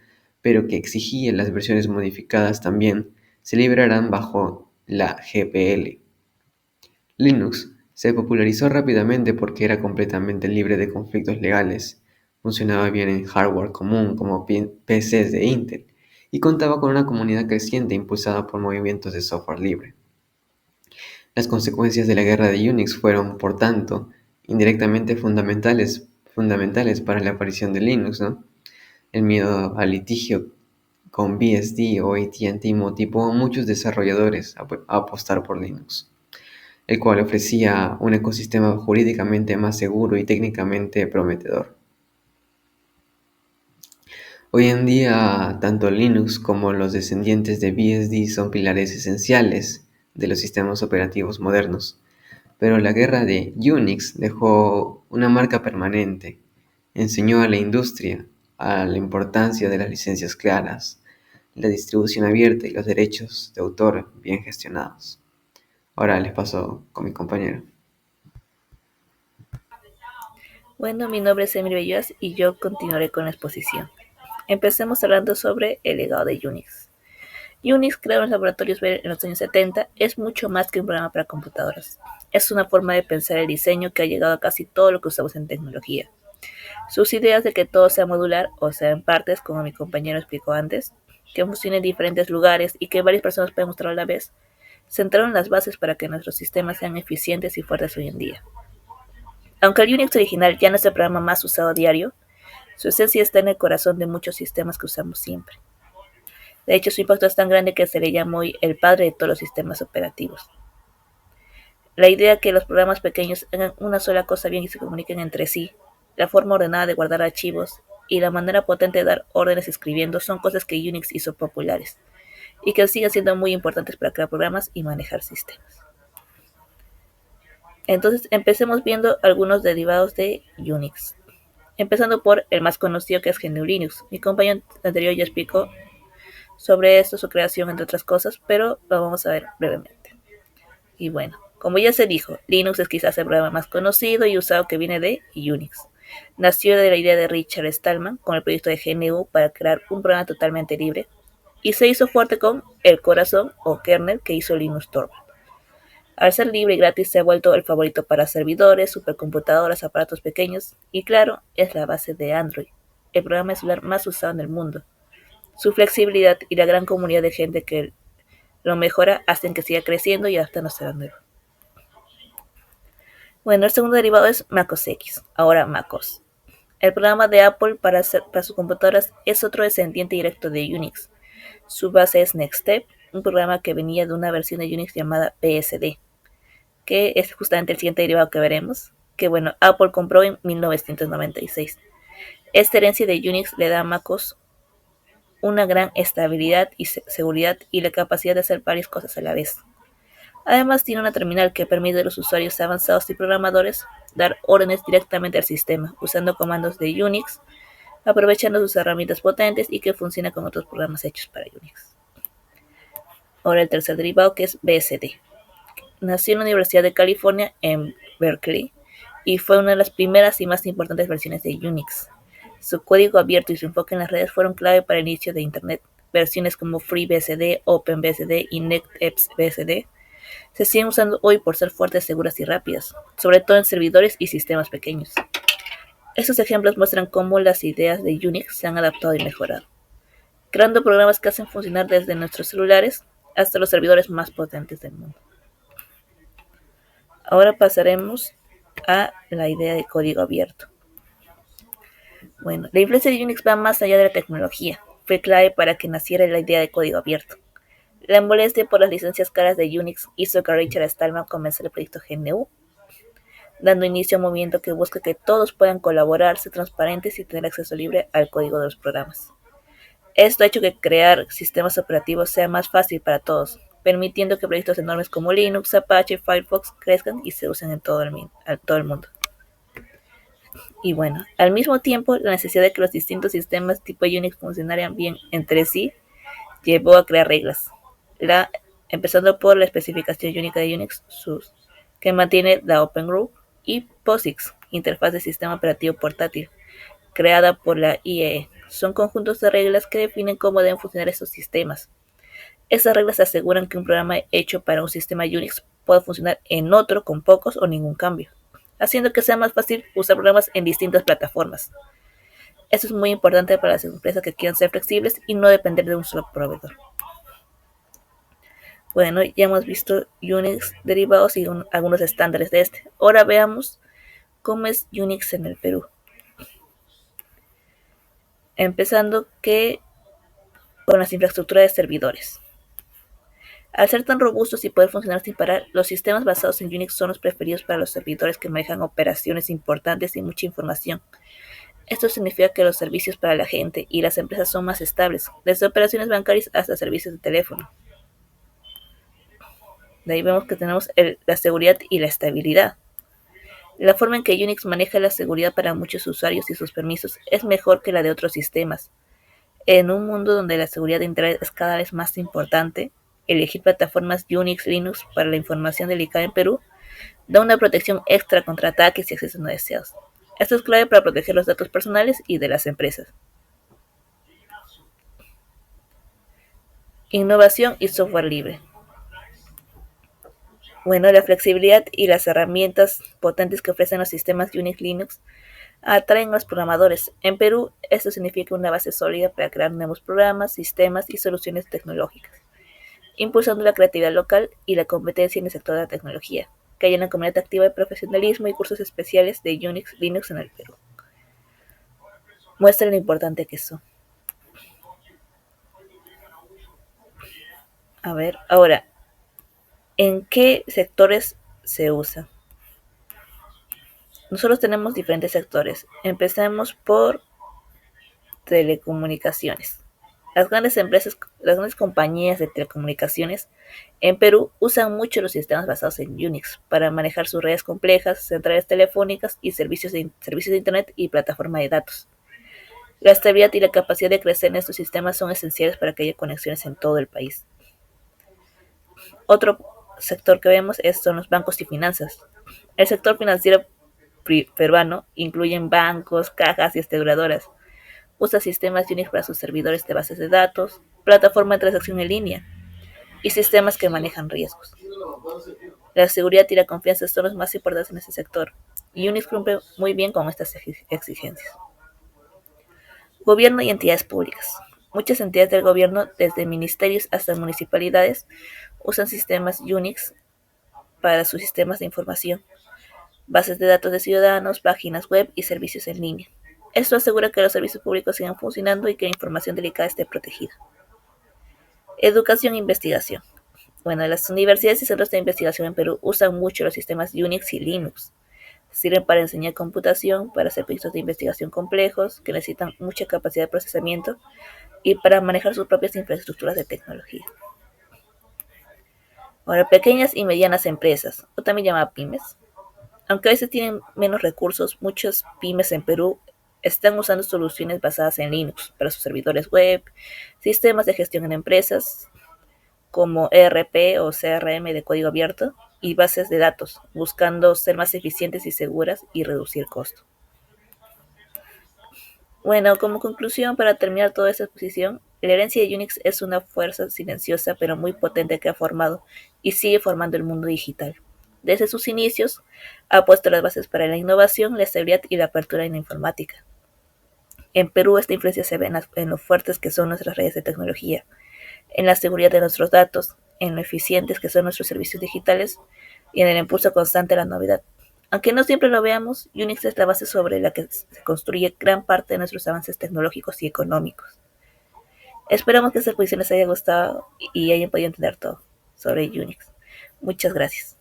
pero que exigía las versiones modificadas también se libraran bajo la GPL. Linux se popularizó rápidamente porque era completamente libre de conflictos legales, funcionaba bien en hardware común como PCs de Intel y contaba con una comunidad creciente impulsada por movimientos de software libre. Las consecuencias de la guerra de Unix fueron, por tanto, indirectamente fundamentales para la aparición de Linux, ¿no? El miedo al litigio con BSD o AT&T motivó a muchos desarrolladores a apostar por Linux, el cual ofrecía un ecosistema jurídicamente más seguro y técnicamente prometedor. Hoy en día, tanto Linux como los descendientes de BSD son pilares esenciales de los sistemas operativos modernos, pero la guerra de Unix dejó una marca permanente, enseñó a la industria a la importancia de las licencias claras, la distribución abierta y los derechos de autor bien gestionados. Ahora les paso con mi compañero. Bueno, mi nombre es Emily Belloas y yo continuaré con la exposición. Empecemos hablando sobre el legado de Unix. Unix, creado en los laboratorios Bell en los años 70, es mucho más que un programa para computadoras. Es una forma de pensar el diseño que ha llegado a casi todo lo que usamos en tecnología. Sus ideas de que todo sea modular, o sea, en partes, como mi compañero explicó antes, que funcione en diferentes lugares y que varias personas pueden mostrarlo a la vez, sentaron las bases para que nuestros sistemas sean eficientes y fuertes hoy en día. Aunque el Unix original ya no es el programa más usado a diario, su esencia está en el corazón de muchos sistemas que usamos siempre. De hecho, su impacto es tan grande que se le llama hoy el padre de todos los sistemas operativos. La idea de que los programas pequeños hagan una sola cosa bien y se comuniquen entre sí, la forma ordenada de guardar archivos y la manera potente de dar órdenes escribiendo son cosas que Unix hizo populares y que siguen siendo muy importantes para crear programas y manejar sistemas. Entonces empecemos viendo algunos derivados de Unix. Empezando por el más conocido, que es GNU Linux. Mi compañero anterior ya explicó sobre esto, su creación, entre otras cosas, pero lo vamos a ver brevemente. Y bueno, como ya se dijo, Linux es quizás el programa más conocido y usado que viene de Unix. Nació de la idea de Richard Stallman con el proyecto de GNU para crear un programa totalmente libre y se hizo fuerte con el corazón o kernel que hizo Linus Torvalds. Al ser libre y gratis se ha vuelto el favorito para servidores, supercomputadoras, aparatos pequeños y claro, es la base de Android, el programa celular más usado en el mundo. Su flexibilidad y la gran comunidad de gente que lo mejora hacen que siga creciendo y adaptándose a lo nuevo. Bueno, el segundo derivado es MacOS X, ahora MacOS. El programa de Apple para sus computadoras es otro descendiente directo de Unix. Su base es NextStep, un programa que venía de una versión de Unix llamada BSD, que es justamente el siguiente derivado que veremos, que bueno, Apple compró en 1996. Esta herencia de Unix le da a MacOS una gran estabilidad y seguridad y la capacidad de hacer varias cosas a la vez. Además tiene una terminal que permite a los usuarios avanzados y programadores dar órdenes directamente al sistema, usando comandos de Unix, aprovechando sus herramientas potentes y que funciona con otros programas hechos para Unix. Ahora el tercer derivado, que es BSD. Nació en la Universidad de California en Berkeley y fue una de las primeras y más importantes versiones de Unix. Su código abierto y su enfoque en las redes fueron clave para el inicio de Internet. Versiones como FreeBSD, OpenBSD y NetBSD se siguen usando hoy por ser fuertes, seguras y rápidas, sobre todo en servidores y sistemas pequeños. Estos ejemplos muestran cómo las ideas de Unix se han adaptado y mejorado, creando programas que hacen funcionar desde nuestros celulares hasta los servidores más potentes del mundo. Ahora pasaremos a la idea de código abierto. Bueno, la influencia de Unix va más allá de la tecnología. Fue clave para que naciera la idea de código abierto. La molestia por las licencias caras de Unix hizo que Richard Stallman comenzara el proyecto GNU, dando inicio a un movimiento que busca que todos puedan colaborar, ser transparentes y tener acceso libre al código de los programas. Esto ha hecho que crear sistemas operativos sea más fácil para todos, permitiendo que proyectos enormes como Linux, Apache, Firefox crezcan y se usen en todo el mundo. Y bueno, al mismo tiempo, la necesidad de que los distintos sistemas tipo Unix funcionaran bien entre sí llevó a crear reglas, empezando por la especificación única de Unix, SUS, que mantiene la Open Group, y POSIX, interfaz de sistema operativo portátil, creada por la IEEE. Son conjuntos de reglas que definen cómo deben funcionar estos sistemas. Estas reglas aseguran que un programa hecho para un sistema Unix pueda funcionar en otro con pocos o ningún cambio, haciendo que sea más fácil usar programas en distintas plataformas. Esto es muy importante para las empresas que quieran ser flexibles y no depender de un solo proveedor. Bueno, ya hemos visto Unix derivados y algunos estándares de este. Ahora veamos cómo es Unix en el Perú. Empezando con las infraestructuras de servidores. Al ser tan robustos y poder funcionar sin parar, los sistemas basados en Unix son los preferidos para los servidores que manejan operaciones importantes y mucha información. Esto significa que los servicios para la gente y las empresas son más estables, desde operaciones bancarias hasta servicios de teléfono. De ahí vemos que tenemos la seguridad y la estabilidad. La forma en que Unix maneja la seguridad para muchos usuarios y sus permisos es mejor que la de otros sistemas. En un mundo donde la seguridad de Internet es cada vez más importante, elegir plataformas Unix, Linux para la información delicada en Perú da una protección extra contra ataques y accesos no deseados. Esto es clave para proteger los datos personales y de las empresas. Innovación y software libre. Bueno, la flexibilidad y las herramientas potentes que ofrecen los sistemas Unix Linux atraen a los programadores. En Perú, esto significa una base sólida para crear nuevos programas, sistemas y soluciones tecnológicas, impulsando la creatividad local y la competencia en el sector de la tecnología, que hay una comunidad activa de profesionalismo y cursos especiales de Unix Linux en el Perú. Muestra lo importante que son. A ver, ahora, ¿en qué sectores se usa? Nosotros tenemos diferentes sectores. Empecemos por telecomunicaciones. Las grandes compañías de telecomunicaciones en Perú usan mucho los sistemas basados en Unix para manejar sus redes complejas, centrales telefónicas y servicios de Internet y plataforma de datos. La estabilidad y la capacidad de crecer en estos sistemas son esenciales para que haya conexiones en todo el país. Otro sector que vemos son los bancos y finanzas. El sector financiero peruano incluye bancos, cajas y aseguradoras. Usa sistemas Unix para sus servidores de bases de datos, plataforma de transacción en línea y sistemas que manejan riesgos. La seguridad y la confianza son los más importantes en este sector, y Unix cumple muy bien con estas exigencias. Gobierno y entidades públicas. Muchas entidades del gobierno, desde ministerios hasta municipalidades, usan sistemas Unix para sus sistemas de información, bases de datos de ciudadanos, páginas web y servicios en línea. Esto asegura que los servicios públicos sigan funcionando y que la información delicada esté protegida. Educación e investigación. Bueno, las universidades y centros de investigación en Perú usan mucho los sistemas Unix y Linux. Sirven para enseñar computación, para hacer proyectos de investigación complejos que necesitan mucha capacidad de procesamiento y para manejar sus propias infraestructuras de tecnología. Ahora, pequeñas y medianas empresas, o también llamadas pymes. Aunque a veces tienen menos recursos, muchas pymes en Perú están usando soluciones basadas en Linux para sus servidores web, sistemas de gestión en empresas como ERP o CRM de código abierto y bases de datos, buscando ser más eficientes y seguras y reducir costos. Bueno, como conclusión, para terminar toda esta exposición, la herencia de Unix es una fuerza silenciosa pero muy potente que ha formado y sigue formando el mundo digital. Desde sus inicios, ha puesto las bases para la innovación, la estabilidad y la apertura en la informática. En Perú esta influencia se ve en lo fuertes que son nuestras redes de tecnología, en la seguridad de nuestros datos, en lo eficientes que son nuestros servicios digitales y en el impulso constante a la novedad. Aunque no siempre lo veamos, Unix es la base sobre la que se construye gran parte de nuestros avances tecnológicos y económicos. Esperamos que esta exposición les haya gustado y hayan podido entender todo sobre Unix. Muchas gracias.